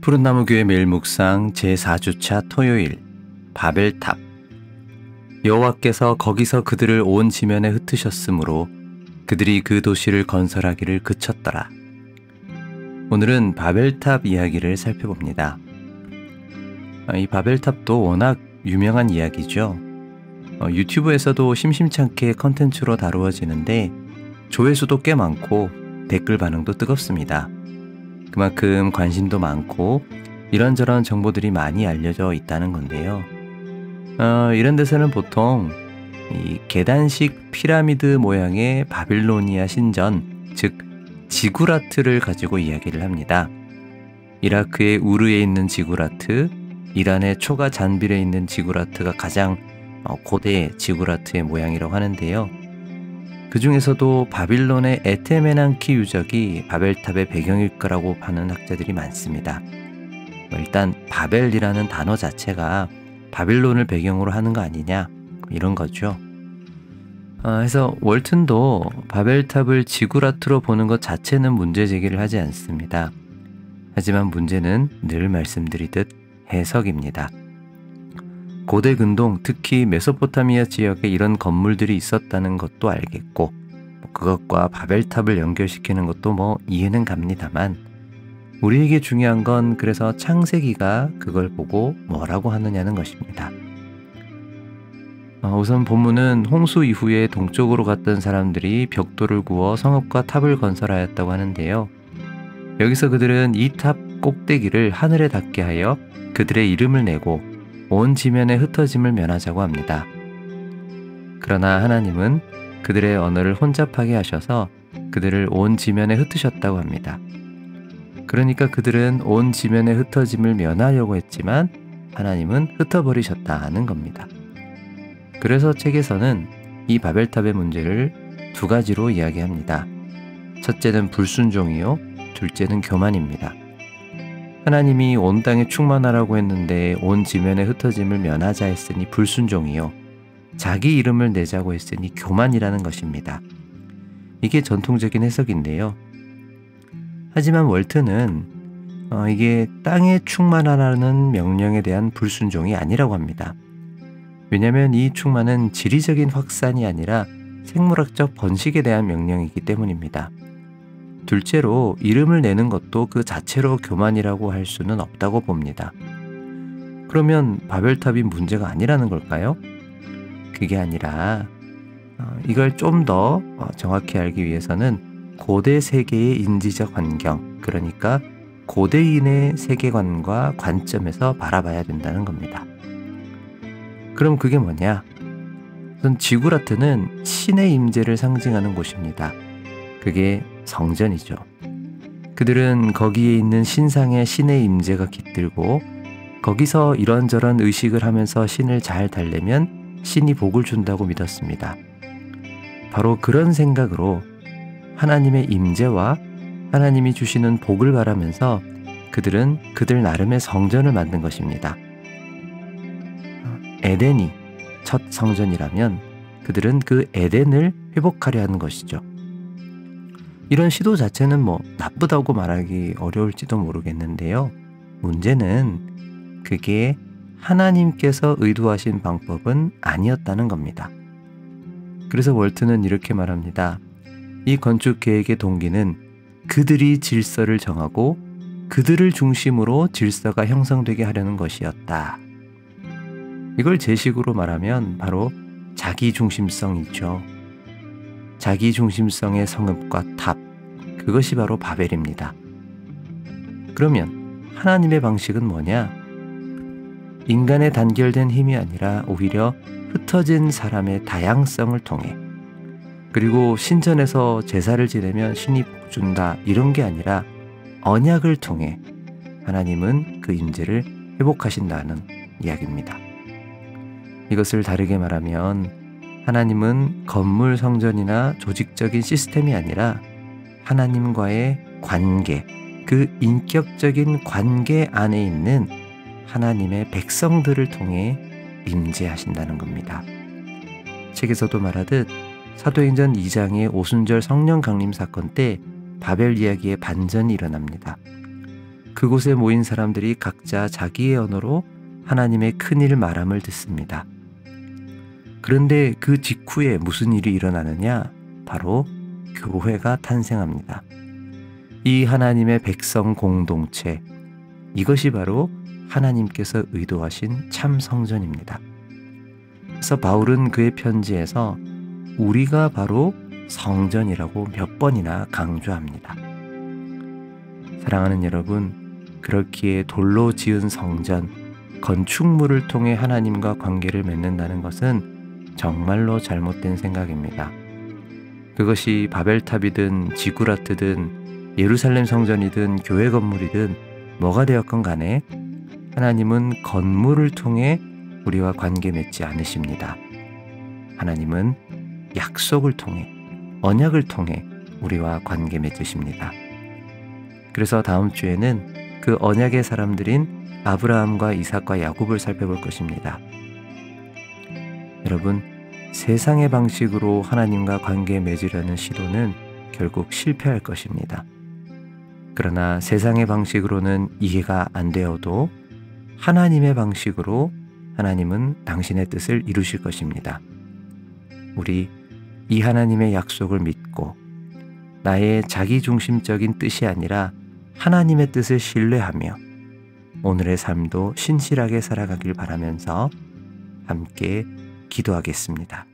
푸른나무 교회 매일 묵상 제4주차 토요일 바벨탑. 여호와께서 거기서 그들을 온 지면에 흩으셨으므로 그들이 그 도시를 건설하기를 그쳤더라. 오늘은 바벨탑 이야기를 살펴봅니다. 이 바벨탑도 워낙 유명한 이야기죠. 유튜브에서도 심심찮게 컨텐츠로 다루어지는데 조회수도 꽤 많고 댓글 반응도 뜨겁습니다. 그만큼 관심도 많고 이런저런 정보들이 많이 알려져 있다는 건데요. 이런 데서는 보통 이 계단식 피라미드 모양의 바빌로니아 신전, 즉 지구라트를 가지고 이야기를 합니다. 이라크의 우르에 있는 지구라트, 이란의 초가 잔빌에 있는 지구라트가 가장 고대 지구라트의 모양이라고 하는데요. 그 중에서도 바빌론의 에테메난키 유적이 바벨탑의 배경일 거라고 하는 학자들이 많습니다. 일단 바벨이라는 단어 자체가 바빌론을 배경으로 하는 거 아니냐, 이런 거죠. 그래서 월튼도 바벨탑을 지구라트로 보는 것 자체는 문제 제기를 하지 않습니다. 하지만 문제는 늘 말씀드리듯 해석입니다. 고대 근동, 특히 메소포타미아 지역에 이런 건물들이 있었다는 것도 알겠고, 그것과 바벨탑을 연결시키는 것도 이해는 갑니다만, 우리에게 중요한 건 그래서 창세기가 그걸 보고 뭐라고 하느냐는 것입니다. 우선 본문은 홍수 이후에 동쪽으로 갔던 사람들이 벽돌을 구워 성읍과 탑을 건설하였다고 하는데요. 여기서 그들은 이 탑 꼭대기를 하늘에 닿게 하여 그들의 이름을 내고 온 지면에 흩어짐을 면하자고 합니다. 그러나 하나님은 그들의 언어를 혼잡하게 하셔서 그들을 온 지면에 흩으셨다고 합니다. 그러니까 그들은 온 지면에 흩어짐을 면하려고 했지만 하나님은 흩어버리셨다는 겁니다. 그래서 책에서는 이 바벨탑의 문제를 두 가지로 이야기합니다. 첫째는 불순종이요, 둘째는 교만입니다. 하나님이 온 땅에 충만하라고 했는데 온 지면에 흩어짐을 면하자 했으니 불순종이요, 자기 이름을 내자고 했으니 교만이라는 것입니다. 이게 전통적인 해석인데요. 하지만 월트는 이게 땅에 충만하라는 명령에 대한 불순종이 아니라고 합니다. 왜냐하면 이 충만은 지리적인 확산이 아니라 생물학적 번식에 대한 명령이기 때문입니다. 둘째로 이름을 내는 것도 그 자체로 교만이라고 할 수는 없다고 봅니다. 그러면 바벨탑이 문제가 아니라는 걸까요? 그게 아니라 이걸 좀 더 정확히 알기 위해서는 고대 세계의 인지적 환경, 그러니까 고대인의 세계관과 관점에서 바라봐야 된다는 겁니다. 그럼 그게 뭐냐? 우선 지구라트는 신의 임재를 상징하는 곳입니다. 그게 성전이죠. 그들은 거기에 있는 신상의 신의 임재가 깃들고 거기서 이런저런 의식을 하면서 신을 잘 달래면 신이 복을 준다고 믿었습니다. 바로 그런 생각으로 하나님의 임재와 하나님이 주시는 복을 바라면서 그들은 그들 나름의 성전을 만든 것입니다. 에덴이 첫 성전이라면 그들은 그 에덴을 회복하려 하는 것이죠. 이런 시도 자체는 나쁘다고 말하기 어려울지도 모르겠는데요. 문제는 그게 하나님께서 의도하신 방법은 아니었다는 겁니다. 그래서 월트는 이렇게 말합니다. 이 건축 계획의 동기는 그들이 질서를 정하고 그들을 중심으로 질서가 형성되게 하려는 것이었다. 이걸 제 식으로 말하면 바로 자기중심성이죠. 자기중심성의 성읍과 탑, 그것이 바로 바벨입니다. 그러면 하나님의 방식은 뭐냐? 인간의 단결된 힘이 아니라 오히려 흩어진 사람의 다양성을 통해, 그리고 신전에서 제사를 지내면 신이 복준다, 이런 게 아니라 언약을 통해 하나님은 그 임재를 회복하신다는 이야기입니다. 이것을 다르게 말하면 하나님은 건물 성전이나 조직적인 시스템이 아니라 하나님과의 관계, 그 인격적인 관계 안에 있는 하나님의 백성들을 통해 임재하신다는 겁니다. 책에서도 말하듯 사도행전 2장의 오순절 성령 강림 사건 때 바벨 이야기의 반전이 일어납니다. 그곳에 모인 사람들이 각자 자기의 언어로 하나님의 큰일 말함을 듣습니다. 그런데 그 직후에 무슨 일이 일어나느냐? 바로 교회가 탄생합니다. 이 하나님의 백성 공동체, 이것이 바로 하나님께서 의도하신 참 성전입니다. 그래서 바울은 그의 편지에서 우리가 바로 성전이라고 몇 번이나 강조합니다. 사랑하는 여러분, 그렇기에 돌로 지은 성전, 건축물을 통해 하나님과 관계를 맺는다는 것은 정말로 잘못된 생각입니다. 그것이 바벨탑이든 지구라트든 예루살렘 성전이든 교회 건물이든 뭐가 되었건 간에 하나님은 건물을 통해 우리와 관계 맺지 않으십니다. 하나님은 약속을 통해, 언약을 통해 우리와 관계 맺으십니다. 그래서 다음 주에는 그 언약의 사람들인 아브라함과 이삭과 야곱을 살펴볼 것입니다. 여러분, 세상의 방식으로 하나님과 관계 맺으려는 시도는 결국 실패할 것입니다. 그러나 세상의 방식으로는 이해가 안 되어도 하나님의 방식으로 하나님은 당신의 뜻을 이루실 것입니다. 우리 이 하나님의 약속을 믿고 나의 자기중심적인 뜻이 아니라 하나님의 뜻을 신뢰하며 오늘의 삶도 신실하게 살아가길 바라면서 함께 기도하겠습니다.